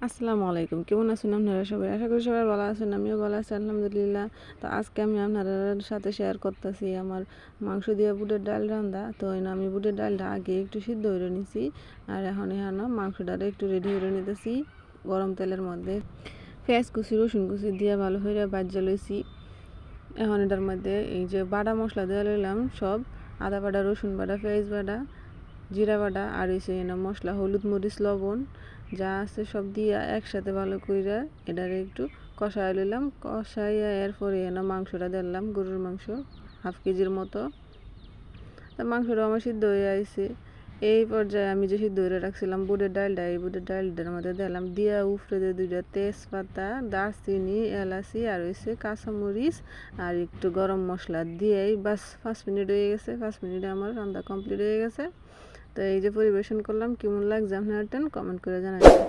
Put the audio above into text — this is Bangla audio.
আসসালামু আলাইকুম, কেমন আছেন আপনারা সবাই? আশা করি সবাই ভালো আছেন, আমিও ভালো আছি আলহামদুলিল্লাহ। তো আজকে আমি আপনাদের সাথে শেয়ার করতেছি আমার মাংস দিয়ে বুটের ডাল রান্না। তো আমি বুটের ডালটা আগে একটু সিদ্ধ করে নিছি, আর এখন মাংসটা একটু রেডি করে নিতেছি। গরম তেলের মধ্যে পেঁয়াজ কুচি রসুন কুচি দিয়ে ভালো করে ভাজা লইছি। এখন এটার মধ্যে এই যে বাটা মশলা দিয়ে লইলাম সব, আদা বাটা, রসুন বাটা, পেঁয়াজ বাটা, জিরা বাটা, আর হচ্ছে মশলা, হলুদ মরিচ লবণ যা আছে সব দিয়া একসাথে ভালো করে এটারে একটু কষাই লইলাম। কষাইয়া এরপরে মাংসটা দিলাম, গরুর মাংস 1/2 কেজির মতো। তা মাংসটা আমার সিদ্ধ হয়ে আইছে। এই পর্যায়ে আমি যে সিদ্ধ করে রাখছিলাম বুটের ডালটা, এই বুটের ডালটার মধ্যে দিলাম, দিয়া উফরে দিয়ে 2টা তেজপাতা, দারচিনি, এলাচি আর হচ্ছে কাঁচামরিচ আর একটু গরম মশলা দিয়েই বাস 5 মিনিট হয়ে গেছে। 5 মিনিটে আমার রান্না কমপ্লিট হয়ে গেছে। তো এই যে পরিবেশন করলাম, কেমন লাগছে আপনারা কমেন্ট করে জানাবেন।